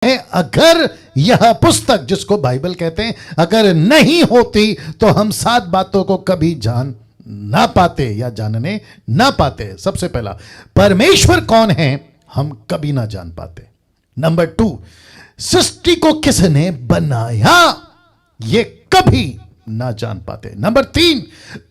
है अगर यह पुस्तक जिसको बाइबल कहते हैं अगर नहीं होती तो हम 7 बातों को कभी जान ना पाते या जानने ना पाते। सबसे पहला, परमेश्वर कौन है हम कभी ना जान पाते। नंबर 2, सृष्टि को किसने बनाया ये कभी ना जान पाते। नंबर 3,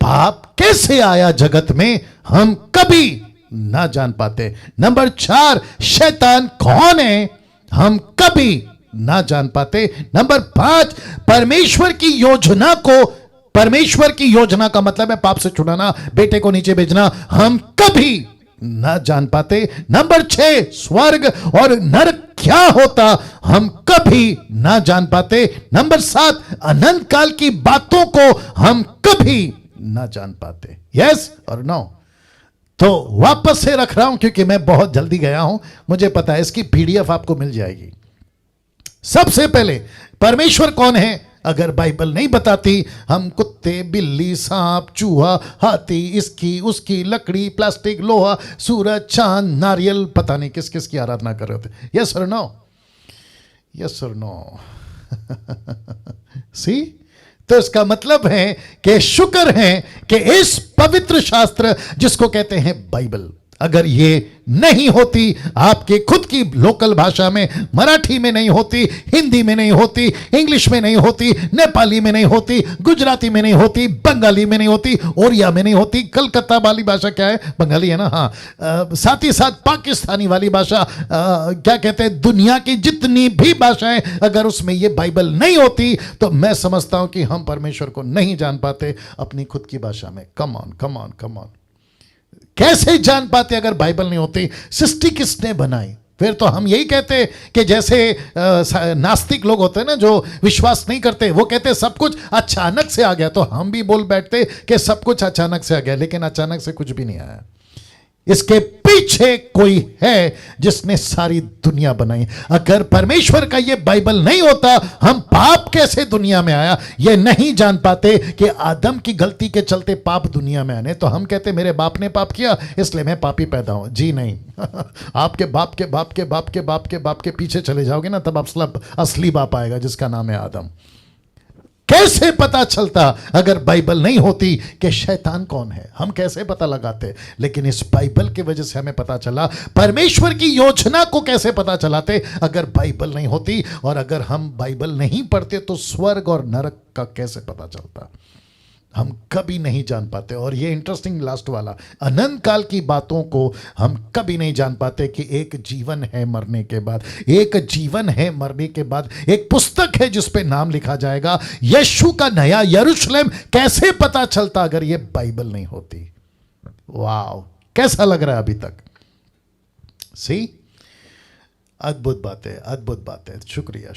पाप कैसे आया जगत में हम कभी ना जान पाते। नंबर 4, शैतान कौन है हम कभी ना जान पाते। नंबर 5, परमेश्वर की योजना को, परमेश्वर की योजना का मतलब है पाप से छुड़ाना, बेटे को नीचे भेजना, हम कभी ना जान पाते। नंबर 6, स्वर्ग और नरक क्या होता हम कभी ना जान पाते। नंबर 7, अनंत काल की बातों को हम कभी ना जान पाते। यस और नो। तो वापस से रख रहा हूं क्योंकि मैं बहुत जल्दी गया हूं, मुझे पता है इसकी पीडीएफ आपको मिल जाएगी। सबसे पहले, परमेश्वर कौन है अगर बाइबल नहीं बताती हम कुत्ते, बिल्ली, सांप, चूहा, हाथी, इसकी उसकी, लकड़ी, प्लास्टिक, लोहा, सूरज, चांद, नारियल, पता नहीं किस किस की आराधना कर रहे थे। यस और नो, यस और नो। सी, तो इसका मतलब है कि शुक्र है कि इस पवित्र शास्त्र जिसको कहते हैं बाइबल, अगर ये नहीं होती, आपके खुद की लोकल भाषा में, मराठी में नहीं होती, हिंदी में नहीं होती, इंग्लिश में नहीं होती, नेपाली में नहीं होती, गुजराती में नहीं होती, बंगाली में नहीं होती, ओरिया में नहीं होती, कलकत्ता वाली भाषा क्या है, बंगाली है ना, हाँ, साथ ही साथ पाकिस्तानी वाली भाषा, क्या कहते हैं, दुनिया की जितनी भी भाषाएं, अगर उसमें ये बाइबल नहीं होती तो मैं समझता हूं कि हम परमेश्वर को नहीं जान पाते अपनी खुद की भाषा में। Come on come on come on. कैसे जान पाते अगर बाइबल नहीं होती? सृष्टि किसने बनाई? फिर तो हम यही कहते कि जैसे नास्तिक लोग होते हैं ना, जो विश्वास नहीं करते, वो कहते सब कुछ अचानक से आ गया, तो हम भी बोल बैठते कि सब कुछ अचानक से आ गया, लेकिन अचानक से कुछ भी नहीं आया। इसके पीछे कोई है जिसने सारी दुनिया बनाई। अगर परमेश्वर का ये बाइबल नहीं होता, हम पाप कैसे दुनिया में आया ये नहीं जान पाते कि आदम की गलती के चलते पाप दुनिया में आने। तो हम कहते मेरे बाप ने पाप किया इसलिए मैं पापी पैदा हूं। जी नहीं। आपके बाप के बाप के बाप के बाप के बाप के पीछे चले जाओगे ना, तब असली बाप आएगा जिसका नाम है आदम। कैसे पता चलता अगर बाइबल नहीं होती कि शैतान कौन है? हम कैसे पता लगाते? लेकिन इस बाइबल की वजह से हमें पता चला। परमेश्वर की योजना को कैसे पता चलाते अगर बाइबल नहीं होती? और अगर हम बाइबल नहीं पढ़ते तो स्वर्ग और नरक का कैसे पता चलता? हम कभी नहीं जान पाते। और ये इंटरेस्टिंग लास्ट वाला, अनंत काल की बातों को हम कभी नहीं जान पाते कि एक जीवन है मरने के बाद, एक जीवन है मरने के बाद, एक पुस्तक है जिस पे नाम लिखा जाएगा, यीशु का नया यरूशलेम। कैसे पता चलता अगर ये बाइबल नहीं होती? वाह, कैसा लग रहा है अभी तक? सी, अद्भुत बात है, अद्भुत बात है। शुक्रिया।